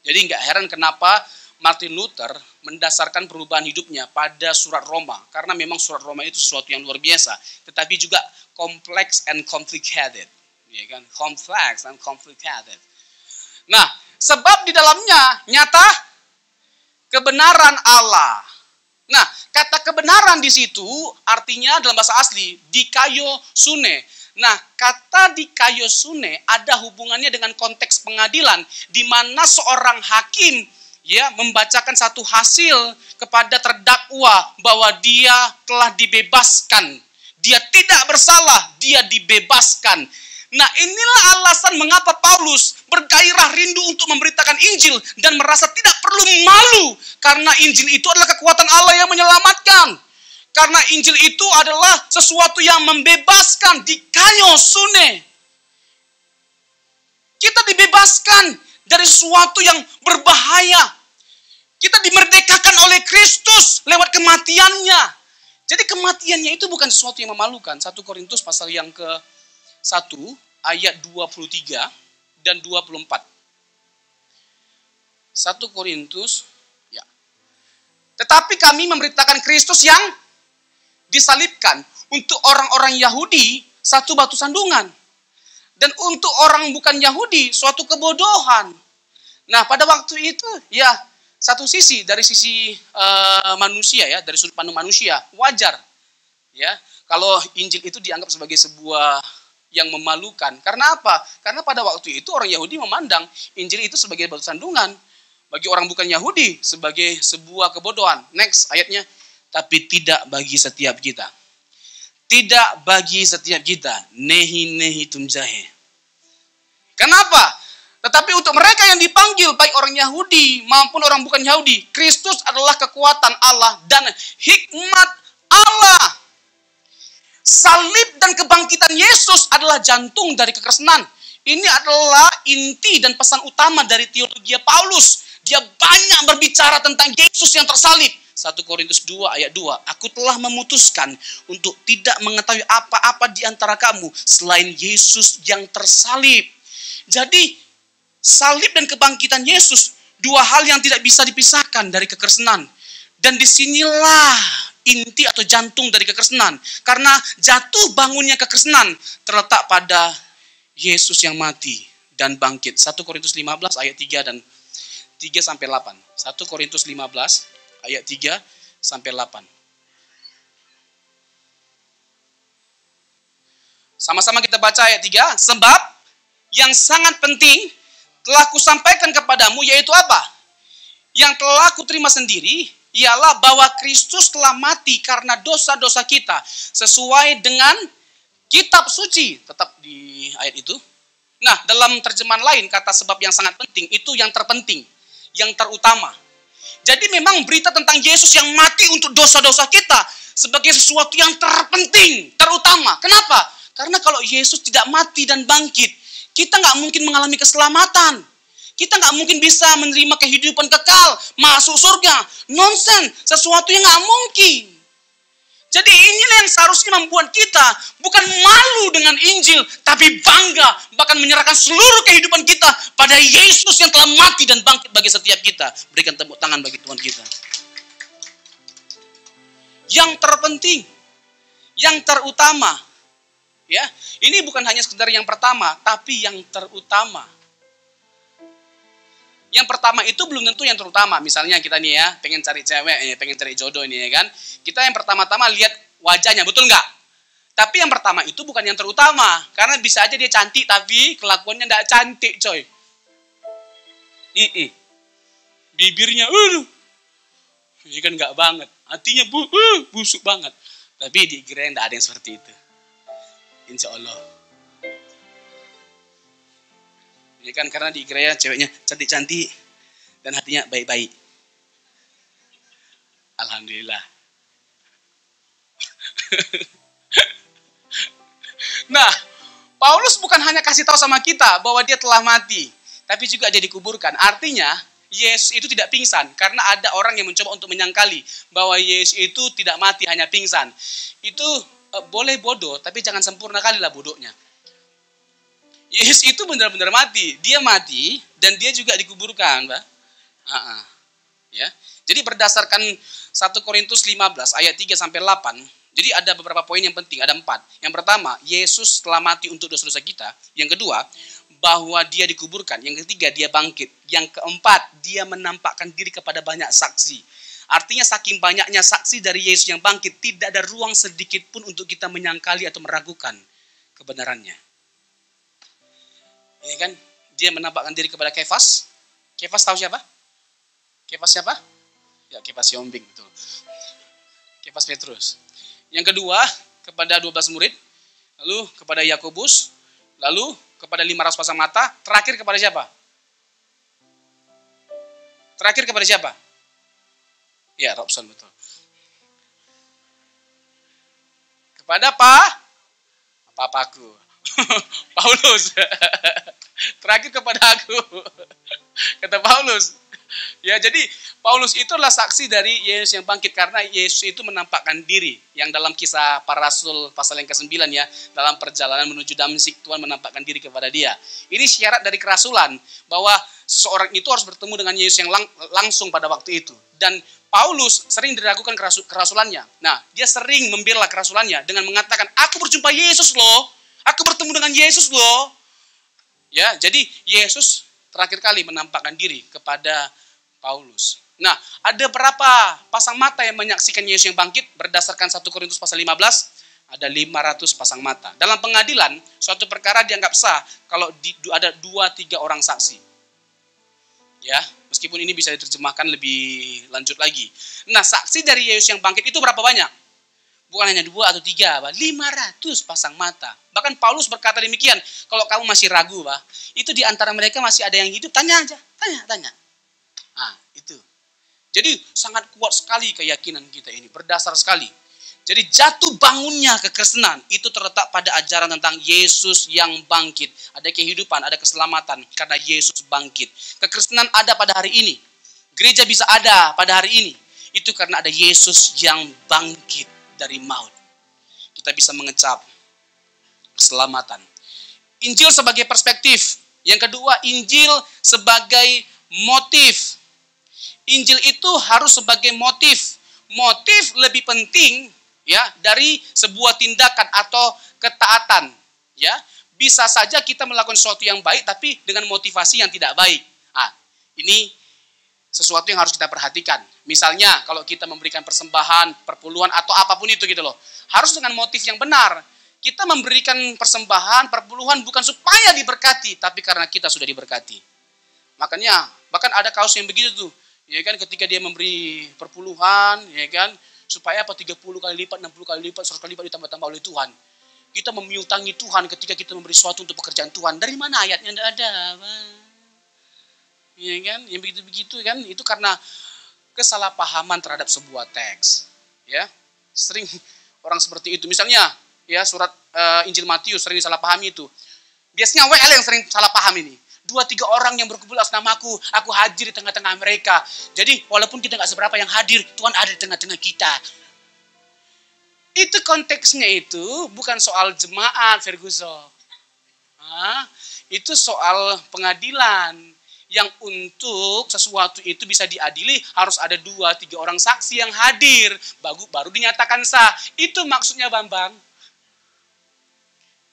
Jadi nggak heran kenapa Martin Luther mendasarkan perubahan hidupnya pada surat Roma. Karena memang surat Roma itu sesuatu yang luar biasa. Tetapi juga complex and complicated. Ya kan? Complex and complicated. Nah, sebab di dalamnya nyata kebenaran Allah. Nah, kata kebenaran di situ artinya dalam bahasa asli dikaiosune. Nah, kata dikaiosune ada hubungannya dengan konteks pengadilan di mana seorang hakim ya membacakan satu hasil kepada terdakwa bahwa dia telah dibebaskan. Dia tidak bersalah, dia dibebaskan. Nah, inilah alasan mengapa Paulus bergairah rindu untuk memberitakan Injil dan merasa tidak perlu malu karena Injil itu adalah kekuatan Allah yang menyelamatkan. Karena Injil itu adalah sesuatu yang membebaskan, dikaiosune. Kita dibebaskan dari sesuatu yang berbahaya. Kita dimerdekakan oleh Kristus lewat kematiannya. Jadi kematiannya itu bukan sesuatu yang memalukan. 1 Korintus pasal yang ke-1 ayat 23 dan 24. 1 Korintus ya. Tetapi kami memberitakan Kristus yang disalibkan. Untuk orang-orang Yahudi satu batu sandungan. Dan untuk orang bukan Yahudi suatu kebodohan. Nah, pada waktu itu ya satu sisi dari sisi manusia ya, dari sudut pandang manusia wajar ya kalau Injil itu dianggap sebagai sebuah yang memalukan. Karena apa? Karena pada waktu itu orang Yahudi memandang Injil itu sebagai batu sandungan, bagi orang bukan Yahudi sebagai sebuah kebodohan. Next ayatnya, tapi tidak bagi setiap kita. Tidak bagi setiap kita. Nehi tumjahe. Kenapa? Tetapi untuk mereka yang dipanggil, baik orang Yahudi maupun orang bukan Yahudi, Kristus adalah kekuatan Allah dan hikmat Allah. Salib dan kebangkitan Yesus adalah jantung dari kekristenan. Ini adalah inti dan pesan utama dari teologi Paulus. Dia banyak berbicara tentang Yesus yang tersalib. 1 Korintus 2 ayat 2. Aku telah memutuskan untuk tidak mengetahui apa-apa di antara kamu selain Yesus yang tersalib. Jadi salib dan kebangkitan Yesus dua hal yang tidak bisa dipisahkan dari kekristenan. Dan disinilah inti atau jantung dari kekristenan. Karena jatuh bangunnya kekristenan terletak pada Yesus yang mati dan bangkit. 1 Korintus 15 ayat 3 dan 3 sampai 8. 1 Korintus 15 ayat 3 sampai 8. Sama-sama kita baca ayat 3. Sebab yang sangat penting telah kusampaikan kepadamu, yaitu apa? Yang telah kuterima sendiri, ialah bahwa Kristus telah mati karena dosa-dosa kita, sesuai dengan kitab suci. Tetap di ayat itu. Nah, dalam terjemahan lain, kata sebab yang sangat penting, itu yang terpenting, yang terutama. Jadi memang berita tentang Yesus yang mati untuk dosa-dosa kita sebagai sesuatu yang terpenting, terutama. Kenapa? Karena kalau Yesus tidak mati dan bangkit, kita nggak mungkin mengalami keselamatan. Kita nggak mungkin bisa menerima kehidupan kekal, masuk surga. Nonsense, sesuatu yang nggak mungkin. Jadi inilah yang seharusnya membuat kita bukan malu dengan Injil, tapi bangga, bahkan menyerahkan seluruh kehidupan kita pada Yesus yang telah mati dan bangkit bagi setiap kita. Berikan tepuk tangan bagi Tuhan kita. Yang terpenting, yang terutama, ya, ini bukan hanya sekedar yang pertama, tapi yang terutama. Yang pertama itu belum tentu yang terutama. Misalnya kita nih ya, pengen cari cewek, pengen cari jodoh ini ya kan. Kita yang pertama-tama lihat wajahnya, betul nggak? Tapi yang pertama itu bukan yang terutama. Karena bisa aja dia cantik, tapi kelakuannya nggak cantik coy. Bibirnya, ini kan nggak banget. Hatinya busuk banget. Tapi di gereja nggak ada yang seperti itu. Insya Allah. Ini kan karena di gereja ceweknya cantik-cantik dan hatinya baik-baik. Alhamdulillah. Nah, Paulus bukan hanya kasih tahu sama kita bahwa dia telah mati, tapi juga dia dikuburkan. Artinya, Yesus itu tidak pingsan karena ada orang yang mencoba untuk menyangkali bahwa Yesus itu tidak mati, hanya pingsan. Itu boleh bodoh, tapi jangan sempurna kali lah bodohnya. Yesus itu benar-benar mati. Dia mati dan dia juga dikuburkan, Mbak. Ya. Jadi berdasarkan 1 Korintus 15 ayat 3 sampai 8, jadi ada beberapa poin yang penting, ada 4. Yang pertama, Yesus telah mati untuk dosa-dosa kita. Yang kedua, bahwa dia dikuburkan. Yang ketiga, dia bangkit. Yang keempat, dia menampakkan diri kepada banyak saksi. Artinya saking banyaknya saksi dari Yesus yang bangkit, tidak ada ruang sedikit pun untuk kita menyangkali atau meragukan kebenarannya. Ya kan? Dia menampakkan diri kepada Kefas. Kefas tahu siapa? Kefas siapa? Ya, Kefas Yombing, betul. Kefas Petrus. Yang kedua, kepada 12 murid. Lalu kepada Yakobus. Lalu kepada 500 pasang mata. Terakhir kepada siapa? Terakhir kepada siapa? Ya, Robson, betul. Kepada papaku. Paulus. Terakhir kepada aku. Kata Paulus. Ya, jadi Paulus itu adalah saksi dari Yesus yang bangkit karena Yesus itu menampakkan diri. Yang dalam kisah para rasul pasal yang ke-9 ya, dalam perjalanan menuju Damsyik Tuhan menampakkan diri kepada dia. Ini syarat dari kerasulan bahwa seseorang itu harus bertemu dengan Yesus yang langsung pada waktu itu. Dan Paulus sering diragukan kerasulannya. Nah, dia sering membela kerasulannya dengan mengatakan, "Aku berjumpa Yesus loh. Aku bertemu dengan Yesus loh." Ya, jadi Yesus terakhir kali menampakkan diri kepada Paulus. Nah, ada berapa pasang mata yang menyaksikan Yesus yang bangkit? Berdasarkan 1 Korintus pasal 15, ada 500 pasang mata. Dalam pengadilan, suatu perkara dianggap sah kalau ada 2-3 orang saksi. Ya, meskipun ini bisa diterjemahkan lebih lanjut lagi. Nah, saksi dari Yesus yang bangkit itu berapa banyak? Bukan hanya 2 atau 3, 500 pasang mata. Bahkan Paulus berkata demikian, kalau kamu masih ragu, itu di antara mereka masih ada yang hidup, tanya aja, tanya. Nah, itu. Jadi sangat kuat sekali keyakinan kita ini, berdasar sekali. Jadi jatuh bangunnya kekristenan itu terletak pada ajaran tentang Yesus yang bangkit. Ada kehidupan, ada keselamatan karena Yesus bangkit. Kekristenan ada pada hari ini. Gereja bisa ada pada hari ini. Itu karena ada Yesus yang bangkit dari maut. Kita bisa mengecap keselamatan. Injil sebagai perspektif. Yang kedua, Injil sebagai motif. Injil itu harus sebagai motif. Motif lebih penting ya dari sebuah tindakan atau ketaatan. Ya, bisa saja kita melakukan sesuatu yang baik tapi dengan motivasi yang tidak baik. Nah, ini sesuatu yang harus kita perhatikan. Misalnya kalau kita memberikan persembahan, perpuluhan atau apapun itu gitu loh. Harus dengan motif yang benar. Kita memberikan persembahan, perpuluhan bukan supaya diberkati, tapi karena kita sudah diberkati. Makanya bahkan ada kasus yang begitu tuh. Ya kan, ketika dia memberi perpuluhan, ya kan, supaya 30 kali lipat, 60 kali lipat, 100 kali lipat ditambah-tambah oleh Tuhan. Kita memiutangi Tuhan ketika kita memberi sesuatu untuk pekerjaan Tuhan. Dari mana ayatnya? Tidak ada. Ya kan, yang begitu-begitu kan, itu karena kesalahpahaman terhadap sebuah teks. Ya, sering orang seperti itu. Misalnya, ya surat Injil Matius sering disalahpahami itu. Biasanya WL yang sering salah paham ini. 2-3 orang yang berkumpul atas namaku, aku hadir di tengah-tengah mereka. Jadi walaupun kita nggak seberapa yang hadir, Tuhan ada di tengah-tengah kita. Itu konteksnya itu bukan soal jemaat, Ferguson. Itu soal pengadilan. Yang untuk sesuatu itu bisa diadili harus ada 2-3 orang saksi yang hadir. Baru dinyatakan sah. Itu maksudnya Bambang.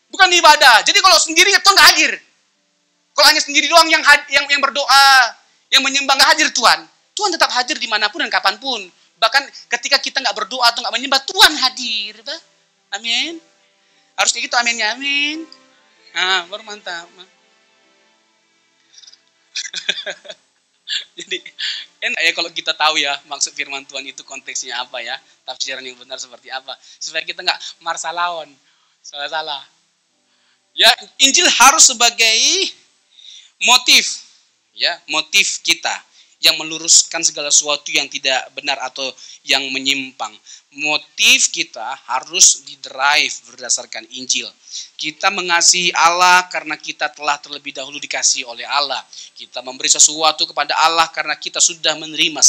Bukan ibadah. Jadi kalau sendiri Tuhan nggak hadir. Kalau hanya sendiri doang yang berdoa, yang menyembah nggak hadir Tuhan. Tuhan tetap hadir dimanapun dan kapanpun. Bahkan ketika kita nggak berdoa atau nggak menyembah, Tuhan hadir. Amin. Harus kayak gitu, aminnya, amin. Nah, baru mantap. Jadi enak ya kalau kita tahu ya maksud firman Tuhan itu konteksnya apa ya. Tafsiran yang benar seperti apa. Supaya kita nggak marsalawon. Salah-salah. Ya, Injil harus sebagai motif, ya, motif kita yang meluruskan segala sesuatu yang tidak benar atau yang menyimpang. Motif kita harus didrive berdasarkan Injil. Kita mengasihi Allah karena kita telah terlebih dahulu dikasihi oleh Allah. Kita memberi sesuatu kepada Allah karena kita sudah menerima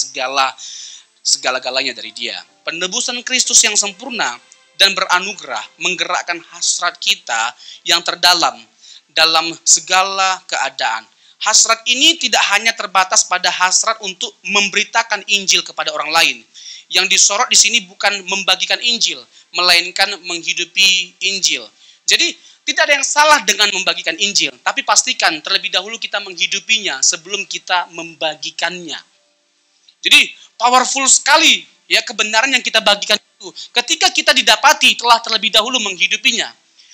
segala-galanya dari Dia. Penebusan Kristus yang sempurna dan beranugerah menggerakkan hasrat kita yang terdalam dalam segala keadaan. Hasrat ini tidak hanya terbatas pada hasrat untuk memberitakan Injil kepada orang lain. Yang disorot di sini bukan membagikan Injil, melainkan menghidupi Injil. Jadi tidak ada yang salah dengan membagikan Injil, tapi pastikan terlebih dahulu kita menghidupinya sebelum kita membagikannya. Jadi powerful sekali ya kebenaran yang kita bagikan itu. Ketika kita didapati telah terlebih dahulu menghidupinya.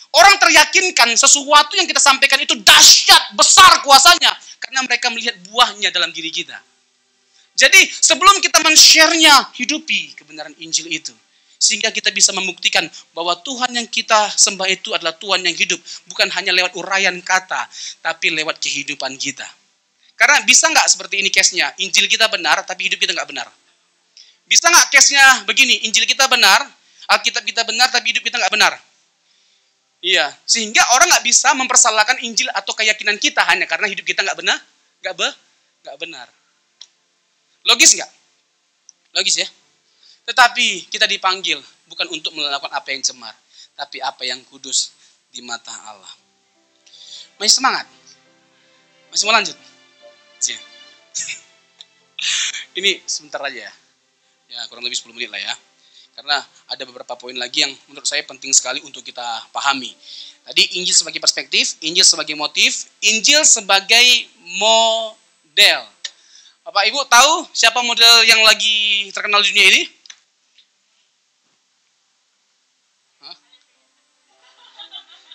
Orang teryakinkan sesuatu yang kita sampaikan itu dahsyat, besar kuasanya. Karena mereka melihat buahnya dalam diri kita. Jadi sebelum kita men-share-nya, hidupi kebenaran Injil itu. Sehingga kita bisa membuktikan bahwa Tuhan yang kita sembah itu adalah Tuhan yang hidup. Bukan hanya lewat uraian kata, tapi lewat kehidupan kita. Karena bisa nggak seperti ini case-nya? Injil kita benar, tapi hidup kita nggak benar. Bisa nggak case-nya begini? Injil kita benar, Alkitab kita benar, tapi hidup kita nggak benar. Iya, sehingga orang nggak bisa mempersalahkan Injil atau keyakinan kita hanya karena hidup kita nggak benar, nggak benar. Logis nggak? Logis ya. Tetapi kita dipanggil bukan untuk melakukan apa yang cemar, tapi apa yang kudus di mata Allah. Masih semangat? Masih mau lanjut? Ya. Ini sebentar aja ya. Ya kurang lebih 10 menit lah ya. Karena ada beberapa poin lagi yang menurut saya penting sekali untuk kita pahami. Tadi Injil sebagai perspektif, Injil sebagai motif, Injil sebagai model. Bapak Ibu tahu siapa model yang lagi terkenal di dunia ini? Hah?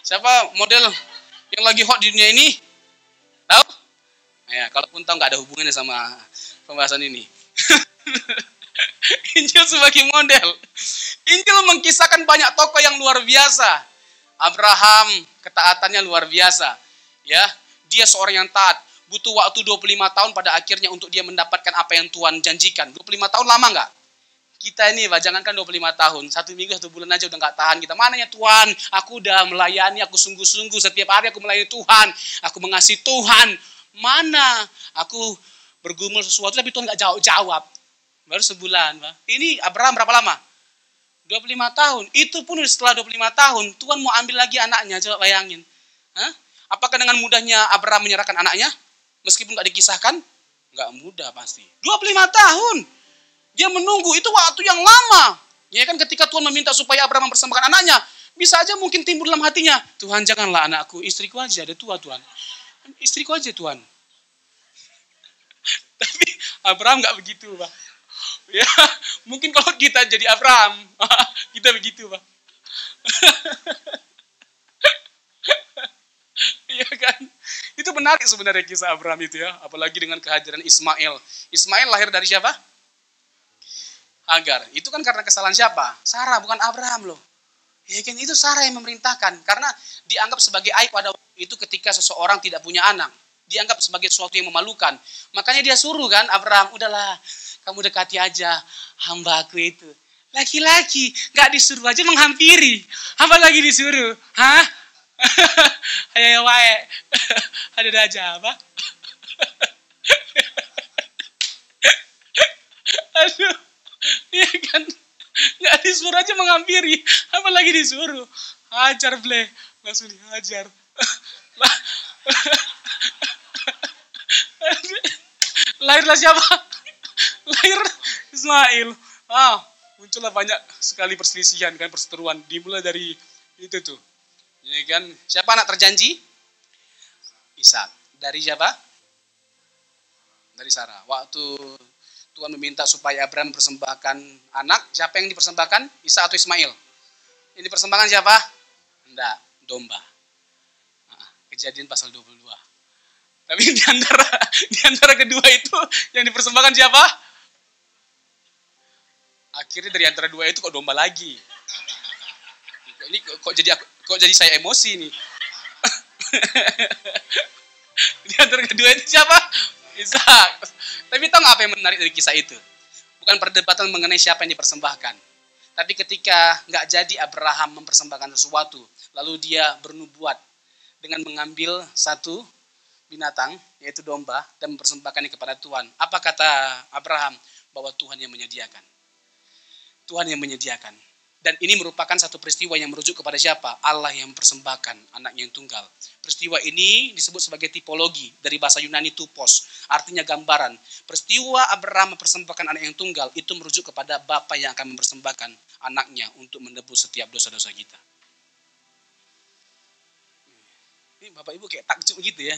Siapa model yang lagi hot di dunia ini? Tahu? Nah, ya, kalaupun tahu nggak ada hubungannya sama pembahasan ini. Injil sebagai model. Injil mengkisahkan banyak tokoh yang luar biasa. Abraham, ketaatannya luar biasa. Ya, dia seorang yang taat. Butuh waktu 25 tahun pada akhirnya untuk dia mendapatkan apa yang Tuhan janjikan. 25 tahun lama nggak? Kita ini, jangankan 25 tahun. 1 minggu, 1 bulan aja udah nggak tahan kita. Mana ya Tuhan? Aku udah melayani, aku sungguh-sungguh. Setiap hari aku melayani Tuhan. Aku mengasihi Tuhan. Mana? Aku bergumul sesuatu tapi Tuhan nggak jawab. Baru sebulan, Pak. Ini Abraham berapa lama? 25 tahun. Itu pun setelah 25 tahun, Tuhan mau ambil lagi anaknya. Coba bayangin. Hah? Apakah dengan mudahnya Abraham menyerahkan anaknya? Meskipun nggak dikisahkan? Nggak mudah pasti. 25 tahun. Dia menunggu. Itu waktu yang lama. Ya kan ketika Tuhan meminta supaya Abraham mempersembahkan anaknya, bisa aja mungkin timbul dalam hatinya, Tuhan janganlah anakku, istriku aja, ada tua Tuhan. Istriku aja Tuhan. Tapi Abraham nggak begitu, Pak. Ya, mungkin kalau kita jadi Abraham, kita begitu, Pak. Iya kan? Itu menarik sebenarnya kisah Abraham itu ya, apalagi dengan kehadiran Ismail. Ismail lahir dari siapa? Hagar. Itu kan karena kesalahan siapa? Sarah, bukan Abraham loh. Ya kan, itu Sarah yang memerintahkan karena dianggap sebagai aib pada waktu itu ketika seseorang tidak punya anak. Dianggap sebagai sesuatu yang memalukan. Makanya dia suruh kan Abraham, udahlah kamu dekati aja hamba aku itu. Laki-laki, gak disuruh aja menghampiri. Apa lagi disuruh? Hah? Ayo wae. Ada aja apa? Aduh. Iya kan? Gak disuruh aja menghampiri. Apa lagi disuruh? Hajar ble. Langsung dihajar. Lahirlah siapa? Lahir Ismail. Muncullah banyak sekali perselisihan kan, perseteruan. Dimulai dari itu tuh. Ya kan? Siapa anak terjanji? Ishak. Dari siapa? Dari Sarah. Waktu Tuhan meminta supaya Abraham mempersembahkan anak, siapa yang dipersembahkan? Ishak atau Ismail? Yang dipersembahkan siapa? Enggak, domba. Kejadian pasal 22. Tapi di antara kedua itu yang dipersembahkan siapa? Akhirnya dari antara dua itu kok domba lagi. Ini kok jadi saya emosi nih. Di antara kedua itu siapa? Ishak. Tapi tahu nggak apa yang menarik dari kisah itu? Bukan perdebatan mengenai siapa yang dipersembahkan. Tapi ketika nggak jadi Abraham mempersembahkan sesuatu, lalu dia bernubuat dengan mengambil satu binatang, yaitu domba, dan mempersembahkannya kepada Tuhan. Apa kata Abraham? Bahwa Tuhan yang menyediakan. Tuhan yang menyediakan. Dan ini merupakan satu peristiwa yang merujuk kepada siapa? Allah yang mempersembahkan anaknya yang tunggal. Peristiwa ini disebut sebagai tipologi dari bahasa Yunani tupos, artinya gambaran. Peristiwa Abraham mempersembahkan anak yang tunggal itu merujuk kepada Bapa yang akan mempersembahkan anaknya untuk menebus setiap dosa-dosa kita. Ini Bapak Ibu kayak takjub gitu ya.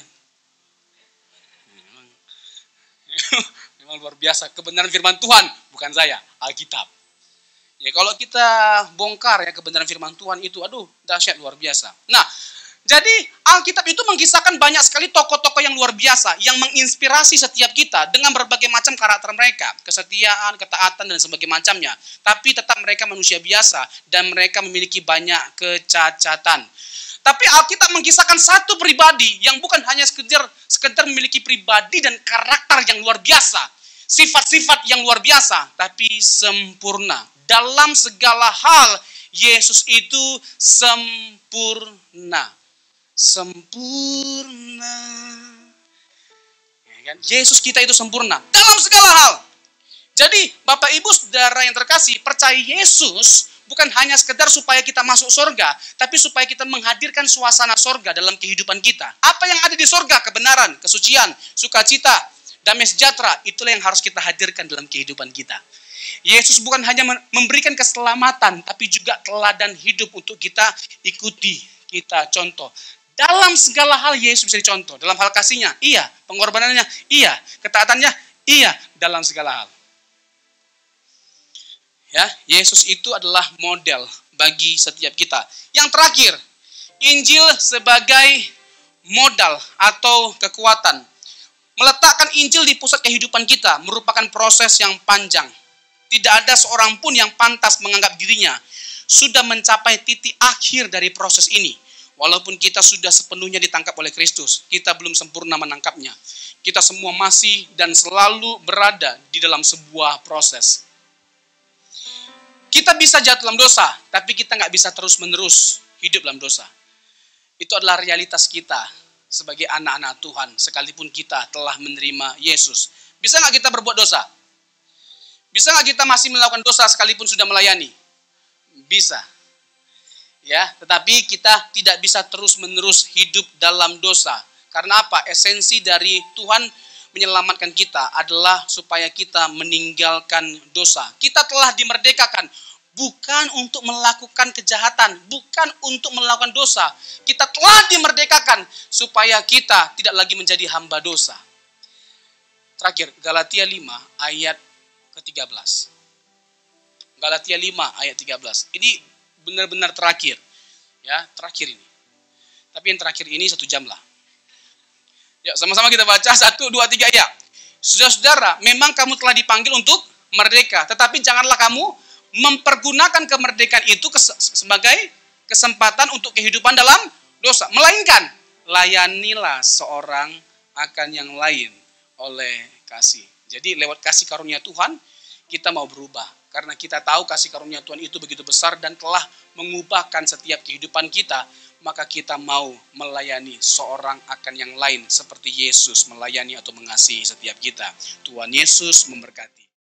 Memang luar biasa kebenaran firman Tuhan, bukan saya, Alkitab. Ya kalau kita bongkar ya kebenaran firman Tuhan itu, aduh dahsyat luar biasa. Nah, jadi Alkitab itu mengisahkan banyak sekali tokoh-tokoh yang luar biasa yang menginspirasi setiap kita dengan berbagai macam karakter mereka, kesetiaan, ketaatan dan sebagainya macamnya. Tapi tetap mereka manusia biasa dan mereka memiliki banyak kecacatan. Tapi Alkitab mengisahkan satu pribadi yang bukan hanya sekedar memiliki pribadi dan karakter yang luar biasa, sifat-sifat yang luar biasa, tapi sempurna. Dalam segala hal, Yesus itu sempurna. Sempurna. Ya kan? Yesus kita itu sempurna dalam segala hal. Jadi, Bapak Ibu Saudara yang terkasih, percaya Yesus bukan hanya sekedar supaya kita masuk surga, tapi supaya kita menghadirkan suasana surga dalam kehidupan kita. Apa yang ada di surga? Kebenaran, kesucian, sukacita, damai sejahtera, itulah yang harus kita hadirkan dalam kehidupan kita. Yesus bukan hanya memberikan keselamatan, tapi juga teladan hidup untuk kita ikuti, kita contoh. Dalam segala hal Yesus bisa dicontoh. Dalam hal kasihnya, iya. Pengorbanannya, iya. Ketaatannya, iya. Dalam segala hal. Ya, Yesus itu adalah model bagi setiap kita. Yang terakhir, Injil sebagai modal atau kekuatan. Meletakkan Injil di pusat kehidupan kita merupakan proses yang panjang. Tidak ada seorang pun yang pantas menganggap dirinya sudah mencapai titik akhir dari proses ini. Walaupun kita sudah sepenuhnya ditangkap oleh Kristus, kita belum sempurna menangkapnya. Kita semua masih dan selalu berada di dalam sebuah proses. Kita bisa jatuh dalam dosa, tapi kita nggak bisa terus-menerus hidup dalam dosa. Itu adalah realitas kita sebagai anak-anak Tuhan, sekalipun kita telah menerima Yesus. Bisa nggak kita berbuat dosa? Bisa nggak kita masih melakukan dosa sekalipun sudah melayani? Bisa. Ya, tetapi kita tidak bisa terus-menerus hidup dalam dosa. Karena apa? Esensi dari Tuhan menyelamatkan kita adalah supaya kita meninggalkan dosa. Kita telah dimerdekakan bukan untuk melakukan kejahatan, bukan untuk melakukan dosa. Kita telah dimerdekakan supaya kita tidak lagi menjadi hamba dosa. Terakhir, Galatia 5 ayat ke-13. Galatia 5 ayat 13. Ini benar-benar terakhir. Ya, terakhir ini. Tapi yang terakhir ini 1 jam lah. Ya, sama-sama kita baca 1, 2, 3 ya. Saudara-saudara, memang kamu telah dipanggil untuk merdeka, tetapi janganlah kamu mempergunakan kemerdekaan itu sebagai kesempatan untuk kehidupan dalam dosa. Melainkan, layanilah seorang akan yang lain oleh kasih. Jadi lewat kasih karunia Tuhan, kita mau berubah. Karena kita tahu kasih karunia Tuhan itu begitu besar dan telah mengubahkan setiap kehidupan kita, maka kita mau melayani seorang akan yang lain seperti Yesus melayani atau mengasihi setiap kita. Tuhan Yesus memberkati.